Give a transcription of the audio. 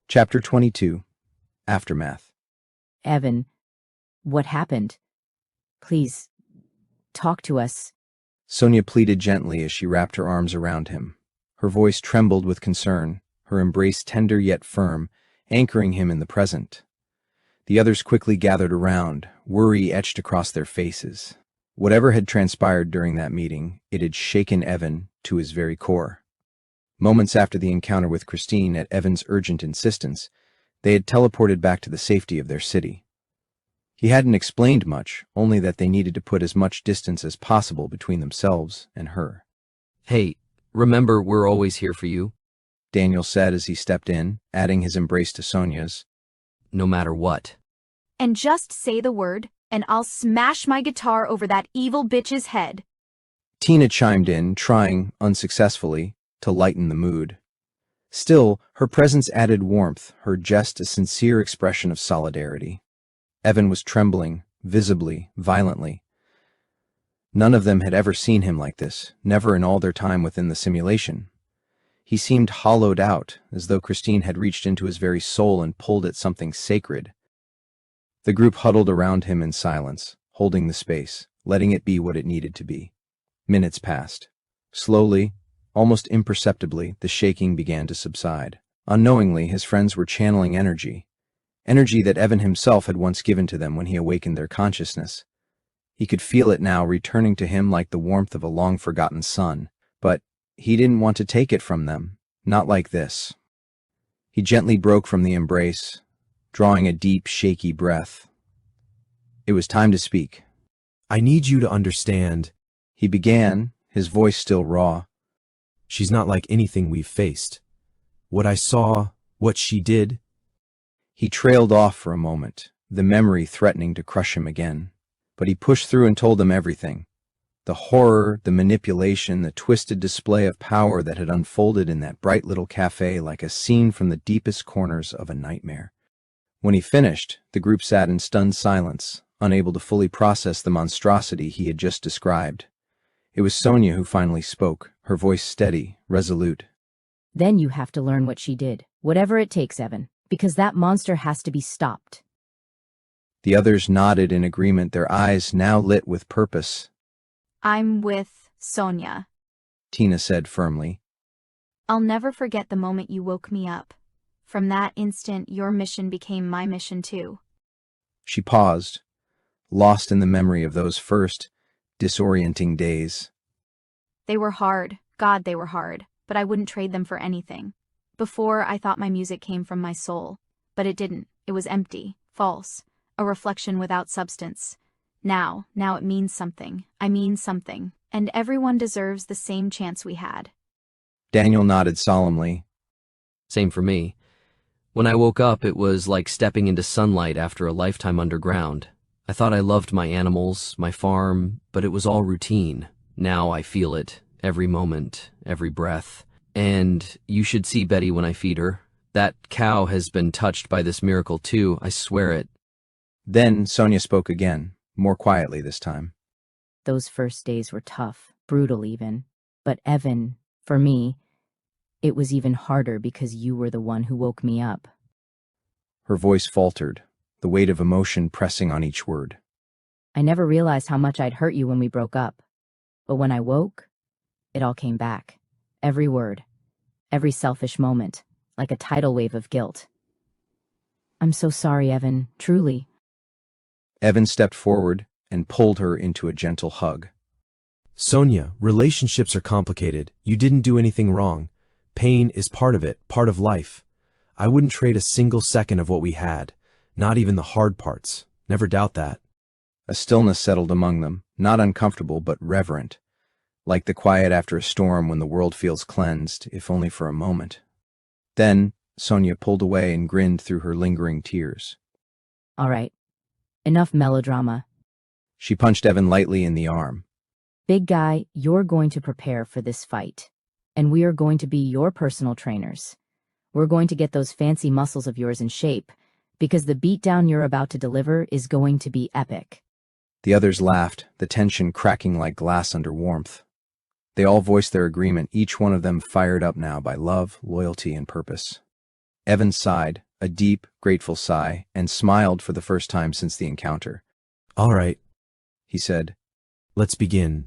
Chapter 22. Aftermath. Evan, what happened? Please, talk to us. Sonia pleaded gently as she wrapped her arms around him. Her voice trembled with concern, her embrace tender yet firm, anchoring him in the present. The others quickly gathered around, worry etched across their faces. Whatever had transpired during that meeting, it had shaken Evan to his very core. Moments after the encounter with Christine, at Evan's urgent insistence, they had teleported back to the safety of their city. He hadn't explained much, only that they needed to put as much distance as possible between themselves and her. "Hey, remember we're always here for you, Daniel said as he stepped in, adding his embrace to Sonia's. no matter what." And just say the word, and I'll smash my guitar over that evil bitch's head. Tina chimed in, trying, unsuccessfully, to lighten the mood. Still, her presence added warmth, her jest a sincere expression of solidarity. Evan was trembling, visibly, violently. None of them had ever seen him like this, never in all their time within the simulation. He seemed hollowed out, as though Christine had reached into his very soul and pulled at something sacred. The group huddled around him in silence, holding the space, letting it be what it needed to be. Minutes passed. Slowly, almost imperceptibly, the shaking began to subside. Unknowingly, his friends were channeling energy that Evan himself had once given to them when he awakened their consciousness. He could feel it now returning to him like the warmth of a long-forgotten sun, but he didn't want to take it from them, not like this. He gently broke from the embrace, drawing a deep, shaky breath. It was time to speak. "I need you to understand," He began, his voice still raw. "she's not like anything we've faced. What I saw, what she did." He trailed off for a moment, the memory threatening to crush him again. But he pushed through and told them everything. The horror, the manipulation, the twisted display of power that had unfolded in that bright little cafe like a scene from the deepest corners of a nightmare. When he finished, the group sat in stunned silence, unable to fully process the monstrosity he had just described. It was Sonia who finally spoke, her voice steady, resolute. Then you have to learn what she did, whatever it takes, Evan, because that monster has to be stopped. The others nodded in agreement, their eyes now lit with purpose. I'm with Sonia. Tina said firmly. I'll never forget the moment you woke me up. From that instant, your mission became my mission too. She paused, lost in the memory of those first, disorienting days. They were hard. God, they were hard, but I wouldn't trade them for anything. Before, I thought my music came from my soul, but it didn't. It was empty, false, a reflection without substance. Now it means something. I mean something, and everyone deserves the same chance we had. Daniel nodded solemnly. Same for me. When I woke up, it was like stepping into sunlight after a lifetime underground. I thought I loved my animals, my farm, but it was all routine. Now I feel it, every moment, every breath. And you should see Betty when I feed her. That cow has been touched by this miracle too, I swear it. Then Sonia spoke again, more quietly this time. Those first days were tough, brutal even. But Evan, for me, it was even harder because you were the one who woke me up. Her voice faltered, the weight of emotion pressing on each word. I never realized how much I'd hurt you when we broke up. But when I woke, it all came back. Every word, every selfish moment, like a tidal wave of guilt. I'm so sorry, Evan, truly. Evan stepped forward and pulled her into a gentle hug. "Sonia, relationships are complicated. You didn't do anything wrong. Pain is part of it, part of life. I wouldn't trade a single second of what we had, not even the hard parts. Never doubt that." A stillness settled among them, not uncomfortable but reverent, like the quiet after a storm when the world feels cleansed, if only for a moment. Then Sonia pulled away and grinned through her lingering tears. All right, enough melodrama. She punched Evan lightly in the arm. Big guy, you're going to prepare for this fight. And we are going to be your personal trainers. We're going to get those fancy muscles of yours in shape, because the beatdown you're about to deliver is going to be epic. The others laughed, the tension cracking like glass under warmth. They all voiced their agreement, each one of them fired up now by love, loyalty, and purpose. Evan sighed, a deep, grateful sigh, and smiled for the first time since the encounter. All right, He said, let's begin.